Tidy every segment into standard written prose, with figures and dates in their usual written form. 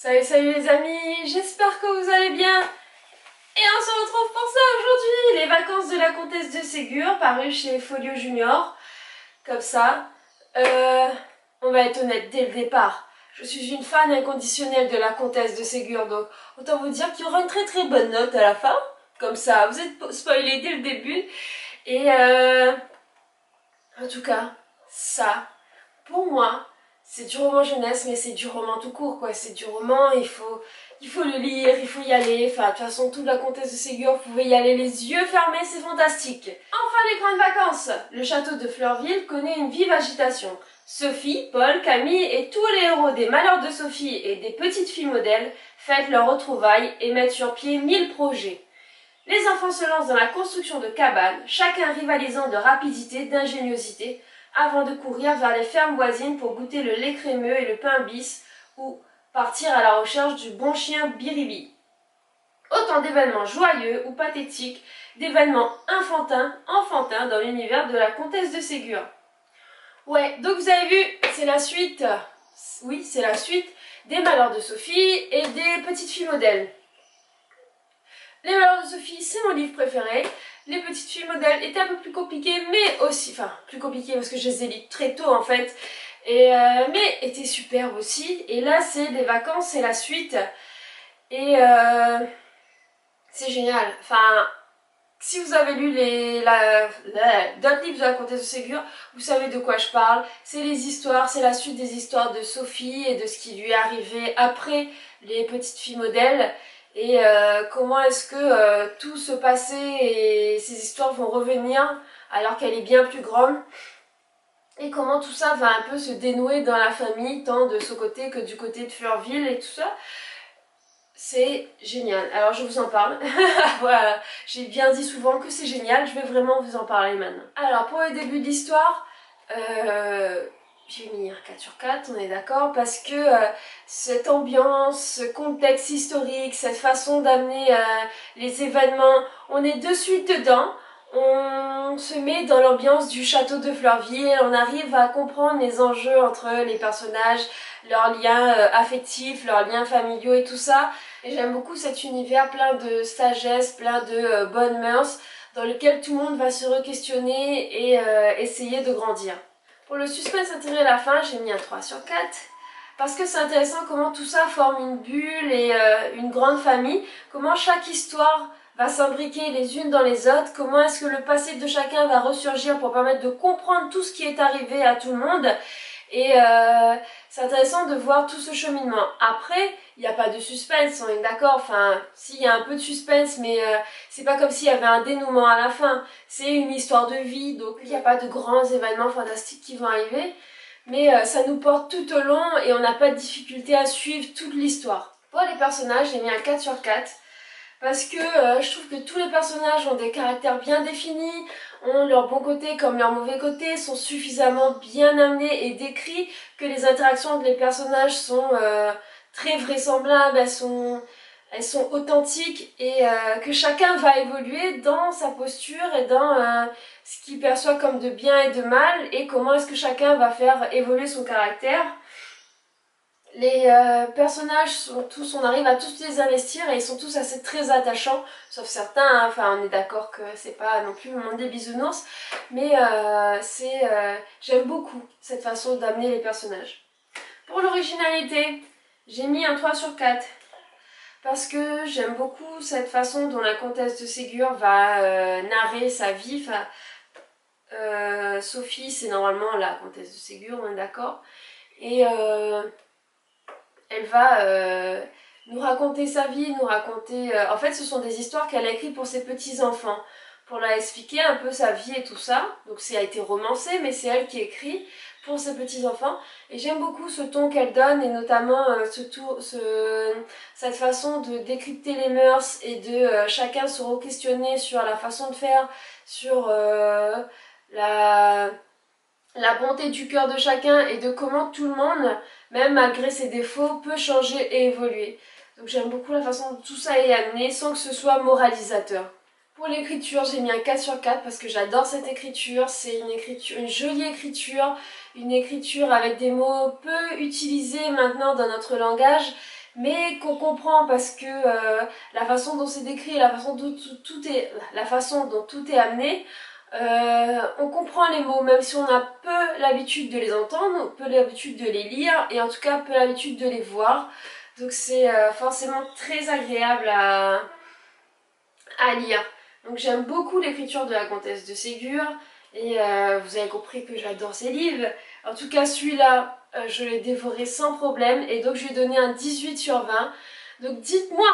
Salut, salut les amis, j'espère que vous allez bien. Et on se retrouve pour ça aujourd'hui, les vacances de la comtesse de Ségur, paru chez Folio Junior. Comme ça, on va être honnête dès le départ. Je suis une fan inconditionnelle de la comtesse de Ségur, donc autant vous dire qu'il y aura une très très bonne note à la fin. Comme ça, vous êtes spoilés dès le début. Et en tout cas, ça, pour moi, c'est du roman jeunesse, mais c'est du roman tout court, quoi. C'est du roman, il faut le lire, il faut y aller. Enfin, de toute façon, toute la comtesse de Ségur, vous pouvez y aller les yeux fermés, c'est fantastique. Enfin, les grandes vacances. Le château de Fleurville connaît une vive agitation. Sophie, Paul, Camille et tous les héros des Malheurs de Sophie et des Petites Filles Modèles fêtent leurs retrouvailles et mettent sur pied 1000 projets. Les enfants se lancent dans la construction de cabanes, chacun rivalisant de rapidité, d'ingéniosité, avant de courir vers les fermes voisines pour goûter le lait crémeux et le pain bis, ou partir à la recherche du bon chien Biribi. Autant d'événements joyeux ou pathétiques, d'événements enfantins dans l'univers de la comtesse de Ségur. Ouais, donc vous avez vu, c'est la suite, oui, c'est la suite des Malheurs de Sophie et des Petites Filles Modèles. Les Malheurs de Sophie, c'est mon livre préféré. Les Petites Filles Modèles étaient un peu plus compliquées, mais aussi, enfin, plus compliquées parce que je les ai lues très tôt en fait, mais étaient superbes aussi. Et là, c'est des vacances, c'est la suite. Et c'est génial. Enfin, si vous avez lu d'autres livres de la comtesse de Ségur, vous savez de quoi je parle. C'est les histoires, c'est la suite des histoires de Sophie et de ce qui lui est arrivé après les Petites Filles Modèles. Et comment est-ce que tout ce passé et ces histoires vont revenir alors qu'elle est bien plus grande. Et comment tout ça va un peu se dénouer dans la famille, tant de ce côté que du côté de Fleurville et tout ça. C'est génial. Alors je vous en parle. Voilà, j'ai bien dit souvent que c'est génial, je vais vraiment vous en parler maintenant. Alors pour le début de l'histoire, j'ai mis un 4 sur 4, on est d'accord, parce que cette ambiance, ce contexte historique, cette façon d'amener les événements, on est de suite dedans. On se met dans l'ambiance du château de Fleurville, on arrive à comprendre les enjeux entre les personnages, leurs liens affectifs, leurs liens familiaux et tout ça. Et j'aime beaucoup cet univers plein de sagesse, plein de bonnes mœurs, dans lequel tout le monde va se re-questionner et essayer de grandir. Pour le suspense intérêt à la fin, j'ai mis un 3 sur 4. Parce que c'est intéressant comment tout ça forme une bulle et une grande famille. Comment chaque histoire va s'imbriquer les unes dans les autres. Comment est-ce que le passé de chacun va ressurgir pour permettre de comprendre tout ce qui est arrivé à tout le monde. Et c'est intéressant de voir tout ce cheminement. Après, il n'y a pas de suspense, on est d'accord. Enfin, s'il y a un peu de suspense, mais c'est pas comme s'il y avait un dénouement à la fin. C'est une histoire de vie, donc il n'y a pas de grands événements fantastiques qui vont arriver. Mais ça nous porte tout au long et on n'a pas de difficulté à suivre toute l'histoire. Pour les personnages, j'ai mis un 4 sur 4. Parce que je trouve que tous les personnages ont des caractères bien définis, ont leur bon côté comme leur mauvais côté, sont suffisamment bien amenés et décrits que les interactions entre les personnages sont très vraisemblables, elles sont authentiques et que chacun va évoluer dans sa posture et dans ce qu'il perçoit comme de bien et de mal et comment est-ce que chacun va faire évoluer son caractère. Les personnages sont tous, on arrive à tous les investir et ils sont tous assez très attachants, sauf certains, hein. Enfin on est d'accord que c'est pas non plus le monde des bisounours, mais j'aime beaucoup cette façon d'amener les personnages. Pour l'originalité, j'ai mis un 3 sur 4, parce que j'aime beaucoup cette façon dont la comtesse de Ségur va narrer sa vie. Enfin, Sophie c'est normalement la comtesse de Ségur, on est d'accord, et elle va nous raconter sa vie, nous raconter... en fait, ce sont des histoires qu'elle a écrites pour ses petits-enfants, pour leur expliquer un peu sa vie et tout ça. Donc ça a été romancé, mais c'est elle qui écrit pour ses petits-enfants. Et j'aime beaucoup ce ton qu'elle donne, et notamment cette façon de décrypter les mœurs et de chacun se re-questionner sur la façon de faire, sur la bonté du cœur de chacun et de comment tout le monde, même malgré ses défauts, peut changer et évoluer. Donc j'aime beaucoup la façon dont tout ça est amené sans que ce soit moralisateur. Pour l'écriture, j'ai mis un 4 sur 4 parce que j'adore cette écriture. C'est une jolie écriture, une écriture avec des mots peu utilisés maintenant dans notre langage, mais qu'on comprend parce que la façon dont c'est décrit, la façon dont tout est amené, on comprend les mots, même si on a peu l'habitude de les entendre, peu l'habitude de les lire, et en tout cas peu l'habitude de les voir. Donc c'est forcément très agréable à lire. Donc j'aime beaucoup l'écriture de la comtesse de Ségur, et vous avez compris que j'adore ces livres. En tout cas celui-là, je l'ai dévoré sans problème, et donc je lui ai donné un 18 sur 20. Donc dites-moi,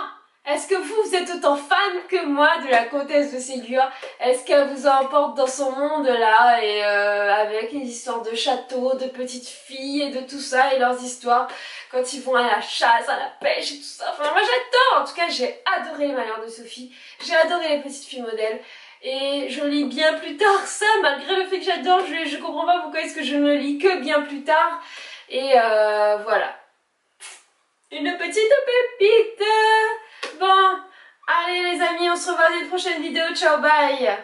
est-ce que vous êtes autant fan que moi de la comtesse de Ségur? Est-ce qu'elle vous emporte dans son monde là, et avec les histoires de châteaux, de petites filles et de tout ça, et leurs histoires quand ils vont à la chasse, à la pêche et tout ça. Enfin moi j'adore. En tout cas j'ai adoré les Malheurs de Sophie, j'ai adoré les petites filles modèles. Et je lis bien plus tard ça, malgré le fait que j'adore, je comprends pas pourquoi est-ce que je ne lis que bien plus tard. Et voilà. Une petite pépite. Bon, allez les amis, on se revoit dans une prochaine vidéo. Ciao, bye.